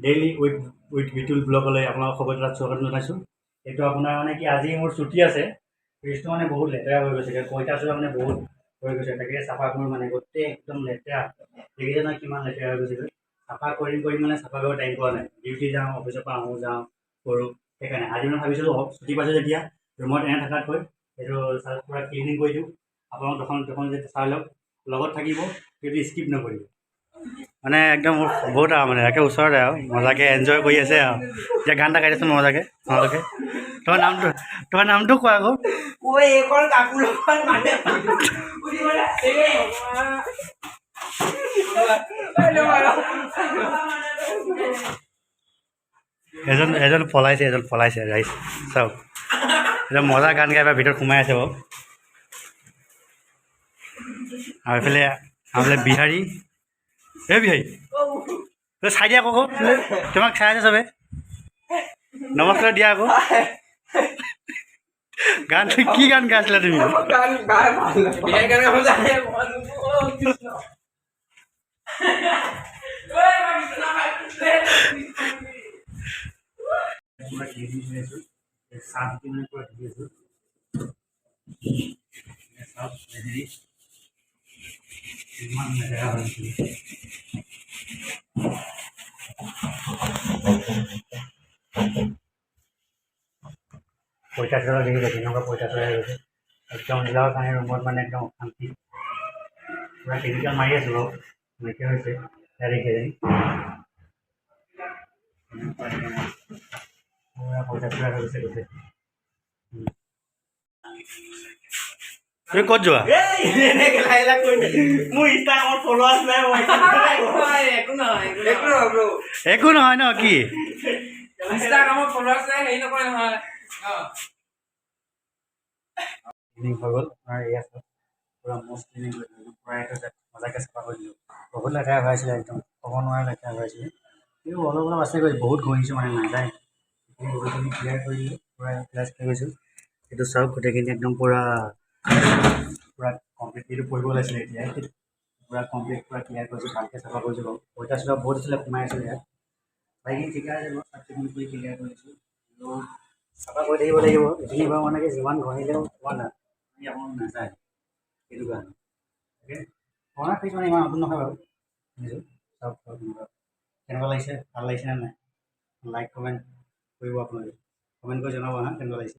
Daily with Bitul ব্লগলৈ আপোনালোক সকলোকে তাত স্বাগতম জনাইছোঁ। এইটো আপোনাৰ মানে কি আজি মোৰ ছুটি আছে, ফ্ৰিজটো মানে বহুত লেতেৰা হৈ গৈছে, পঁইতাচোৰা মানে বহুত হৈ গৈছে, তাকে চাফা কৰোঁ মানে গোটেই একদম লেতেৰা, দেখিছে নহয় কিমান লেতেৰা হৈ গৈছে। চাফা কৰি মানে চাফা কৰিব টাইম পোৱা নাই, ডিউটি যাওঁ, অফিচৰ পৰা আহোঁ যাওঁ কৰোঁ, সেইকাৰণে আজি মই ভাবিছিলোঁ ছুটি পাইছোঁ যেতিয়া ৰুমত এনে থকাতকৈ এইটো পূৰা ক্লিনিং কৰি দিওঁ। আপোনালোক দুখন যেতিয়া চাই লওক, লগত থাকিব, সেইটো স্কিপ নকৰিব। মানে একদম বহুত আৰু মানে একে ওচৰতে আৰু মজাকৈ এনজয় কৰি আছে আৰু এতিয়া গান এটা গাই দিছোঁ মজাকৈ তোমালোকে। তোমাৰ নামটো কোৱা আকৌ। এজন পলাইছে ৰাইজ চাওক, একদম মজা গান গাই ভিতৰত সোমাই আছে বাৰু। আৰু এইফালে বিহাৰী, বিহাৰী চাই দিয়া আকৌ, তোমাক চাই আছে চবে, নমস্কাৰ দিয়া আকৌ। গানটো কি গান গাইছিলা তুমি? পঁইতাচোৰা দেখিছে কেনেকুৱা পঁইতাচোৰা হৈ গৈছে, একদম নিজৰ কাৰণে ৰুমত মানে একদম অশান্তি, পূৰা কেমিকেল মাৰি আছোঁ বাৰু, নাইকিয়া হৈছে দেখি পূৰা পঁইতাচোৰা হৈ গৈছে গোটেই। তুমি ক'ত যোৱা? একো নহয় ন, কি ক্লিনিং হৈ গ'ল আপোনাৰ, এয়া পূৰা মষ্ট ক্লিনিং কৰি দিলোঁ, পূৰা এইটো মজাকৈ চাফা কৰি দিলোঁ। বহুত লেতেৰা হৈ আছিলে, একদম ক'ব নোৱাৰা লেতেৰা হৈ আছিলে, কিন্তু অলপ আছেগৈ, বহুত ঘঁহিছোঁ মানে নাযায়, সেইখিনি গোটেইখিনি ক্লিয়াৰ কৰি দিলোঁ, পূৰা ক্লিয়াৰ কৰি গৈছোঁ। এইটো চাওক গোটেইখিনি একদম পূৰা কমপ্লিট, এইটো কৰিব লাগিছিলে এতিয়া, পূৰা কমপ্লিট পূৰা ক্লিয়াৰ কৰিছোঁ, ভালকৈ চাফা কৰিছোঁ বাৰু। পঁইতাচোৰা বহুত আছিলে, সোমাই আছিলোঁ ইয়াত, বাকীখিনি ঠিকে আছে বাৰু, চাফ চিকুণ কৰি ক্লিয়াৰ কৰিছোঁ। কিন্তু চাফা কৰি থাকিব লাগিব, এইখিনি বাৰু মানে কি যিমান ঘঁহিলেও আপোনাৰ নাযায়, সেইটো কাৰণে তাকে পুৰণা ফ্ৰিজ মানে ইমান নতুন নহয় বাৰু। শুনিছোঁ চাওক কেনেকুৱা লাগিছে, ভাল লাগিছেনে নাই? লাইক কমেণ্ট কৰিব আপোনালোকে, কমেণ্ট কৰি জনাব কেনেকুৱা লাগিছে।